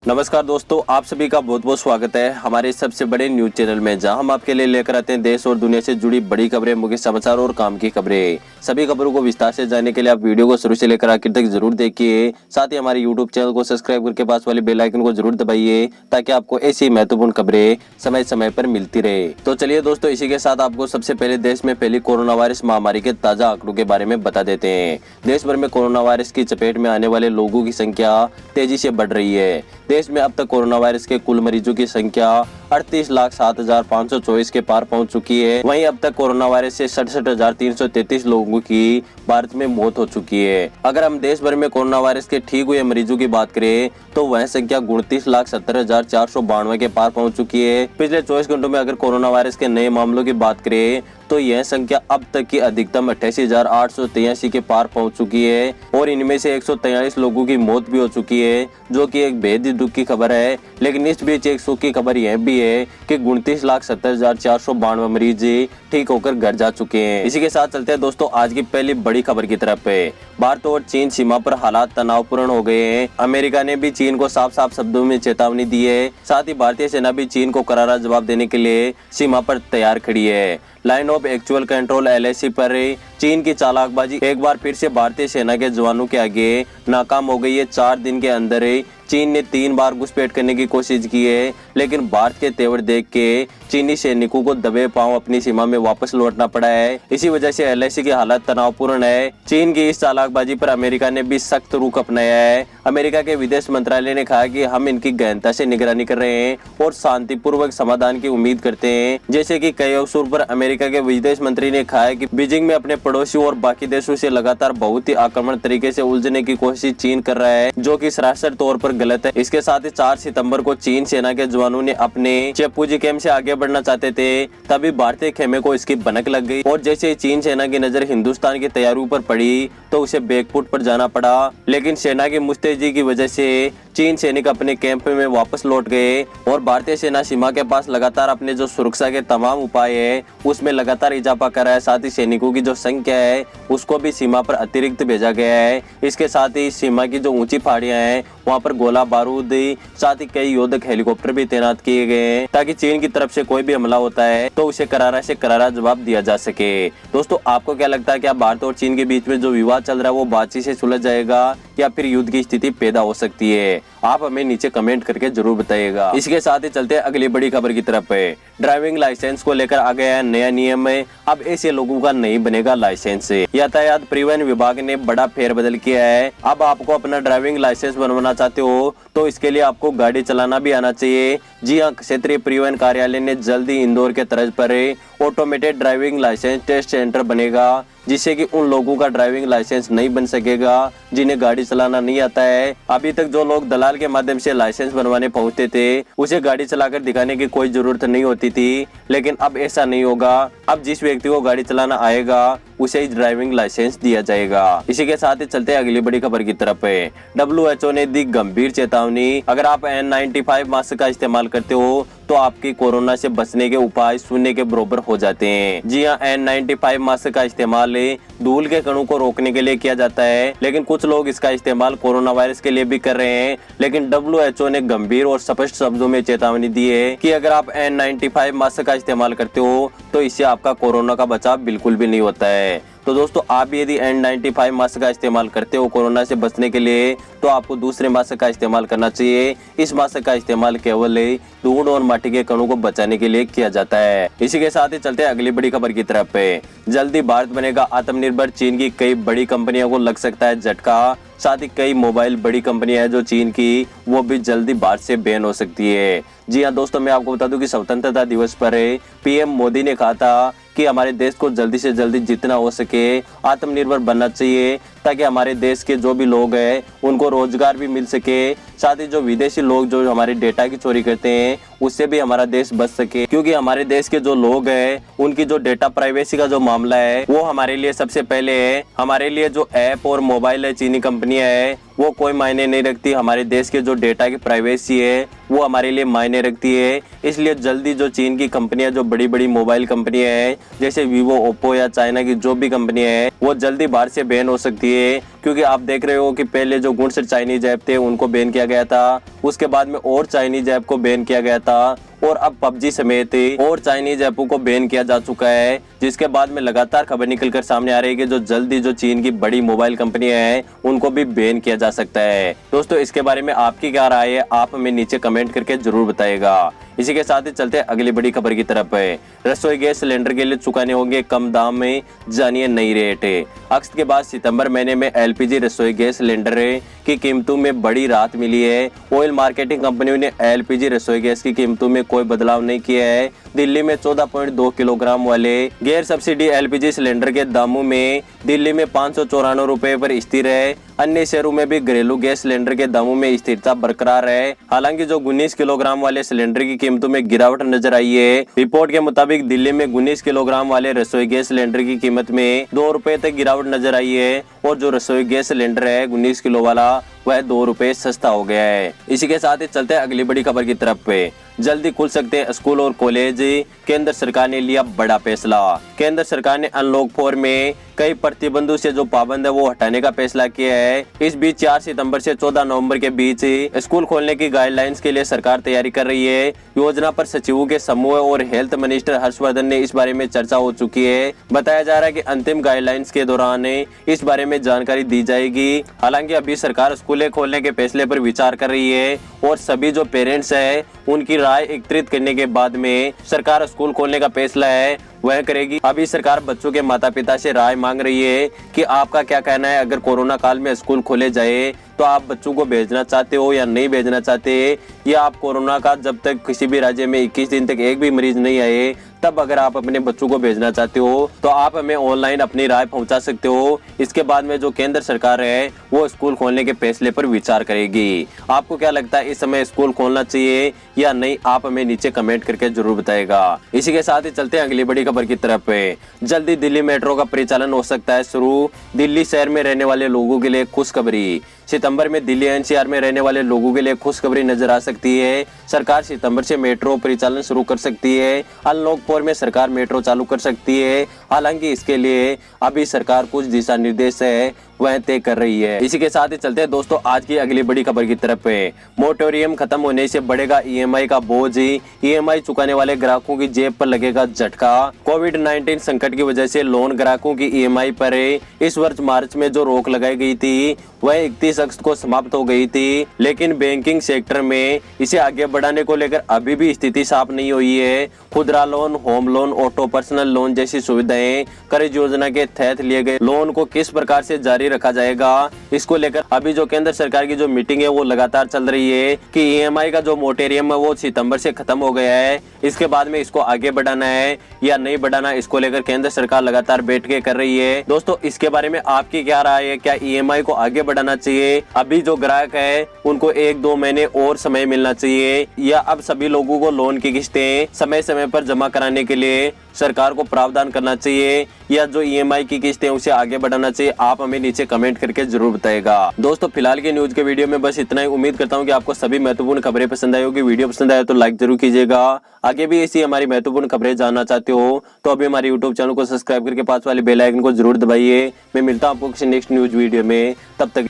नमस्कार दोस्तों, आप सभी का बहुत बहुत स्वागत है हमारे सबसे बड़े न्यूज चैनल में, जहां हम आपके लिए लेकर आते हैं देश और दुनिया से जुड़ी बड़ी खबरें, मुख्य समाचार और काम की खबरें। सभी खबरों को विस्तार से जानने के लिए आप वीडियो को शुरू से लेकर आखिर तक जरूर देखिए। साथ ही हमारे यूट्यूब चैनल को सब्सक्राइब करके पास वाले बेल आइकन को जरूर दबाइए, ताकि आपको ऐसी महत्वपूर्ण खबरें समय समय पर मिलती रहे। तो चलिए दोस्तों, इसी के साथ आपको सबसे पहले देश में फैली कोरोना वायरस महामारी के ताजा आंकड़ों के बारे में बता देते हैं। देश भर में कोरोना वायरस की चपेट में आने वाले लोगों की संख्या तेजी से बढ़ रही है। देश में अब तक कोरोना वायरस के कुल मरीजों की संख्या 38,07,524 के पार पहुंच चुकी है। वहीं अब तक कोरोना वायरस से 67,333 लोगों की भारत में मौत हो चुकी है। अगर हम देश भर में कोरोना वायरस के ठीक हुए मरीजों की बात करें तो वह संख्या 29,70,492 के पार पहुंच चुकी है। पिछले 24 घंटों में अगर कोरोना वायरस के नए मामलों की बात करें तो यह संख्या अब तक की अधिकतम 88,883 के पार पहुंच चुकी है और इनमें से 143 लोगों की मौत भी हो चुकी है, जो कि एक बेहद दुख की खबर है। लेकिन इस बीच एक सुख की खबर यह भी है कि 29,70,492 मरीज ठीक होकर घर जा चुके हैं। इसी के साथ चलते हैं दोस्तों आज की पहली बड़ी खबर की तरफ है। भारत और चीन सीमा पर हालात तनावपूर्ण हो गए हैं। अमेरिका ने भी चीन को साफ साफ शब्दों में चेतावनी दी है। साथ ही भारतीय सेना भी चीन को करारा जवाब देने के लिए सीमा पर तैयार खड़ी है। Line of actual control LAC पर चीन की चालाकबाजी एक बार फिर से भारतीय सेना के जवानों के आगे नाकाम हो गई है। 4 दिन के अंदर चीन ने 3 बार घुसपैठ करने की कोशिश की है, लेकिन भारत के तेवर देख के चीनी सैनिकों को दबे पांव अपनी सीमा में वापस लौटना पड़ा है। इसी वजह से LAC की हालत तनावपूर्ण है। चीन की इस चालाकबाजी पर अमेरिका ने भी सख्त रुख अपनाया है। अमेरिका के विदेश मंत्रालय ने कहा कि हम इनकी गहनता से निगरानी कर रहे हैं और शांतिपूर्वक समाधान की उम्मीद करते हैं। जैसे कि कई अवसरों पर अमेरिका के विदेश मंत्री ने कहा है कि बीजिंग में अपने पड़ोसियों और बाकी देशों से लगातार बहुत ही आक्रामक तरीके से उलझने की कोशिश चीन कर रहा है, जो कि सरासर तौर पर गलत है। इसके साथ ही 4 सितंबर को चीन सेना के जवानों ने अपने चेपुजी कैंप से आगे बढ़ना चाहते थे, तभी भारतीय खेमे को इसकी भनक लग गई और जैसे ही चीन सेना की नजर हिंदुस्तान की तैयारियों पर पड़ी तो उसे बैकफुट पर जाना पड़ा। लेकिन सेना की मुस्तैदी की वजह से चीन सैनिक अपने कैंप में वापस लौट गए और भारतीय सेना सीमा के पास लगातार अपने जो सुरक्षा के तमाम उपाय है उसमें लगातार इजाफा कर रहा है। साथ ही सैनिकों की जो संख्या है उसको भी सीमा पर अतिरिक्त भेजा गया है। इसके साथ ही सीमा की जो ऊंची पहाड़ियां हैं वहां पर गोला बारूद, साथ ही कई योद्धक हेलीकॉप्टर भी तैनात किए गए हैं, ताकि चीन की तरफ से कोई भी हमला होता है तो उसे करारा से करारा जवाब दिया जा सके। दोस्तों, आपको क्या लगता है, क्या भारत और चीन के बीच में जो विवाद चल रहा है वो बातचीत से सुलझ जाएगा या फिर युद्ध की स्थिति पैदा हो सकती है? आप हमें नीचे कमेंट करके जरूर बताइएगा। इसके साथ ही चलते हैं अगली बड़ी खबर की तरफ है। ड्राइविंग लाइसेंस को लेकर आ गया है नया नियम है। अब ऐसे लोगों का नहीं बनेगा लाइसेंस। यातायात परिवहन विभाग ने बड़ा फेरबदल किया है। अब आपको अपना ड्राइविंग लाइसेंस बनवाना चाहते हो तो इसके लिए आपको गाड़ी चलाना भी आना चाहिए। जी हाँ, क्षेत्रीय परिवहन कार्यालय ने जल्दी इंदौर के तर्ज पर automated driving licence test centre बनेगा, जिससे कि उन लोगों का ड्राइविंग लाइसेंस नहीं बन सकेगा जिन्हें गाड़ी चलाना नहीं आता है। अभी तक जो लोग दलाल के माध्यम से लाइसेंस बनवाने पहुंचते थे उसे गाड़ी चलाकर दिखाने की कोई जरूरत नहीं होती थी, लेकिन अब ऐसा नहीं होगा। अब जिस व्यक्ति को गाड़ी चलाना आएगा उसे ही ड्राइविंग लाइसेंस दिया जाएगा। इसी के साथ ही चलते हैं अगली बड़ी खबर की तरफ है। WHO ने दी गंभीर चेतावनी। अगर आप N95 मास्क का इस्तेमाल करते हो तो आपकी कोरोना से बचने के उपाय शून्य के बराबर हो जाते हैं। जी हाँ, N95 मास्क का इस्तेमाल धूल के कणों को रोकने के लिए किया जाता है, लेकिन कुछ लोग इसका इस्तेमाल कोरोना वायरस के लिए भी कर रहे हैं। लेकिन WHO ने गंभीर और स्पष्ट शब्दों में चेतावनी दी है कि अगर आप N95 मास्क का इस्तेमाल करते हो तो इससे आपका कोरोना का बचाव बिल्कुल भी नहीं होता है। तो दोस्तों, आप भी यदि N95 मास्क का इस्तेमाल करते हो कोरोना से बचने के लिए तो आपको दूसरे मास्क का इस्तेमाल करना चाहिए। इस मास्क का इस्तेमाल केवल धूल और माटी के कणों को बचाने के लिए किया जाता है। इसी के साथ ही चलते हैं अगली बड़ी खबर की तरफ है। जल्दी भारत बनेगा आत्मनिर्भर। चीन की कई बड़ी कंपनियों को लग सकता है झटका। साथ ही कई मोबाइल बड़ी कंपनियां हैं जो चीन की, वो भी जल्दी भारत से बैन हो सकती है। जी हाँ दोस्तों, मैं आपको बता दूं कि स्वतंत्रता दिवस पर PM मोदी ने कहा था कि हमारे देश को जल्दी से जल्दी जितना हो सके आत्मनिर्भर बनना चाहिए, ताकि हमारे देश के जो भी लोग हैं उनको रोजगार भी मिल सके। साथ ही जो विदेशी लोग जो हमारे डेटा की चोरी करते हैं उससे भी हमारा देश बच सके, क्योंकि हमारे देश के जो लोग हैं उनकी जो डेटा प्राइवेसी का जो मामला है वो हमारे लिए सबसे पहले है। हमारे लिए जो ऐप और मोबाइल है चीनी कंपनियां है वो कोई मायने नहीं रखती। हमारे देश के जो डेटा की प्राइवेसी है वो हमारे लिए मायने रखती है। इसलिए जल्दी जो चीन की कंपनियां, जो बड़ी बड़ी मोबाइल कंपनियां हैं जैसे वीवो, ओप्पो या चाइना की जो भी कंपनियां हैं वो जल्दी बाहर से बैन हो सकती चाहिए, क्योंकि आप देख रहे हो कि पहले जो गुणसर चाइनीज ऐप थे उनको बैन किया गया था, उसके बाद में और चाइनीज ऐप को बैन किया गया था, और अब पबजी समेत और चाइनीज ऐपों को बैन किया जा चुका है, जिसके बाद में लगातार खबर निकलकर सामने आ रही है कि जो जल्दी जो चीन की बड़ी मोबाइल कंपनियां हैं उनको भी बैन किया जा सकता है। दोस्तों इसके बारे में आपकी क्या राय है, आप हमें नीचे कमेंट करके जरूर बताइएगा। इसी के साथ ही चलते हैं अगली बड़ी खबर की तरफ। रसोई गैस सिलेंडर के लिए चुकाने होंगे कम दाम में, जानिए नई रेट। अगस्त के बाद सितंबर महीने में एलपीजी रसोई गैस सिलेंडर की कीमतों में बड़ी राहत मिली है। ऑयल मार्केटिंग कंपनियों ने एलपीजी रसोई गैस की कीमतों में कोई बदलाव नहीं किया है। दिल्ली में 14.2 किलोग्राम वाले गैर सब्सिडी एलपीजी सिलेंडर के दामों में दिल्ली में 594 रुपए पर स्थिर है। अन्य शहरों में भी घरेलू गैस सिलेंडर के दामों में स्थिरता बरकरार है। हालांकि जो 19 किलोग्राम वाले सिलेंडर की कीमतों में गिरावट नजर आई है। रिपोर्ट के मुताबिक दिल्ली में 19 किलोग्राम वाले रसोई गैस सिलेंडर की कीमत में 2 रुपए तक गिरावट नजर आई है, और जो रसोई गैस सिलेंडर है 19 किलो वाला वह 2 रुपए सस्ता हो गया है। इसी के साथ ही चलते हैं अगली बड़ी खबर की तरफ। जल्दी खुल सकते हैं स्कूल और कॉलेज, केंद्र सरकार ने लिया बड़ा फैसला। केंद्र सरकार ने अनलॉक 4 में कई प्रतिबंधों से जो पाबंद है वो हटाने का फैसला किया है। इस बीच 4 सितंबर से 14 नवंबर के बीच स्कूल खोलने की गाइडलाइंस के लिए सरकार तैयारी कर रही है। योजना पर सचिवों के समूह और हेल्थ मिनिस्टर हर्षवर्धन ने इस बारे में चर्चा हो चुकी है। बताया जा रहा है कि अंतिम गाइडलाइंस के दौरान इस बारे में जानकारी दी जाएगी। हालांकि अभी सरकार स्कूलें खोलने के फैसले पर विचार कर रही है, और सभी जो पेरेंट्स है उनकी राय एकत्रित करने के बाद में सरकार स्कूल खोलने का फैसला है वह करेगी। अभी सरकार बच्चों के माता पिता से राय मांग रही है कि आपका क्या कहना है, अगर कोरोना काल में स्कूल खोले जाए तो आप बच्चों को भेजना चाहते हो या नहीं भेजना चाहते, या आप कोरोना का जब तक किसी भी राज्य में 21 दिन तक एक भी मरीज नहीं आए तब अगर आप अपने बच्चों को भेजना चाहते हो तो आप हमें ऑनलाइन अपनी राय पहुंचा सकते हो। इसके बाद में जो केंद्र सरकार है वो स्कूल खोलने के फैसले पर विचार करेगी। आपको क्या लगता है, इस समय स्कूल खोलना चाहिए या नहीं, आप हमें नीचे कमेंट करके जरूर बताएगा। इसी के साथ ही चलते हैं अगली बड़ी खबर की तरफ। जल्दी दिल्ली मेट्रो का परिचालन हो सकता है शुरू, दिल्ली शहर में रहने वाले लोगों के लिए खुशखबरी। सितंबर में दिल्ली एनसीआर में रहने वाले लोगों के लिए खुशखबरी नजर आ सकती है। सरकार सितंबर से मेट्रो परिचालन शुरू कर सकती है। अनलॉक 4 में सरकार मेट्रो चालू कर सकती है। हालांकि इसके लिए अभी सरकार कुछ दिशा निर्देश है वह तय कर रही है। इसी के साथ ही चलते हैं दोस्तों आज की अगली बड़ी खबर की तरफ। मोरेटोरियम खत्म होने से बढ़ेगा ईएमआई का बोझ, ईएमआई चुकाने वाले ग्राहकों की जेब पर लगेगा झटका। कोविड-19 संकट की वजह से लोन ग्राहकों की ईएमआई पर इस वर्ष मार्च में जो रोक लगाई गई थी वह 31 अगस्त को समाप्त हो गई थी, लेकिन बैंकिंग सेक्टर में इसे आगे बढ़ाने को लेकर अभी भी स्थिति साफ नहीं हुई है। खुदरा loan, home loan, auto personal loan जैसी सुविधाएं कर्ज योजना के तहत लिए गए लोन को किस प्रकार से जारी रखा जाएगा, इसको लेकर अभी जो केंद्र सरकार की जो मीटिंग है वो लगातार चल रही है कि ईएमआई का जो मोरेटोरियम है वो सितंबर से खत्म हो गया है। इसके बाद में इसको आगे बढ़ाना है या नहीं बढ़ाना, इसको लेकर केंद्र सरकार लगातार बैठकें कर रही है। दोस्तों इसके बारे में आपकी क्या राय है, क्या ईएमआई को आगे बढ़ाना चाहिए, अभी जो ग्राहक है उनको 1-2 महीने और समय मिलना चाहिए, या अब सभी लोगों को लोन की किस्तें समय समय पर जमा कराने के लिए सरकार को प्रावधान करना चाहिए, या जो ईएमआई की किस्तें उसे आगे बढ़ाना चाहिए, आप हमें नीचे कमेंट करके जरूर बताएगा। दोस्तों फिलहाल के न्यूज के वीडियो में बस इतना ही। उम्मीद करता हूं कि आपको सभी महत्वपूर्ण खबरें पसंद आई होगी। वीडियो पसंद आया तो लाइक जरूर कीजिएगा। आगे भी ऐसी हमारी महत्वपूर्ण खबरें जानना चाहते हो तो अभी हमारे यूट्यूब चैनल को सब्सक्राइब करके पास वाले बेल आइकन को जरूर दबाइए। मैं मिलता हूं आपको किसी नेक्स्ट न्यूज वीडियो में, तब तक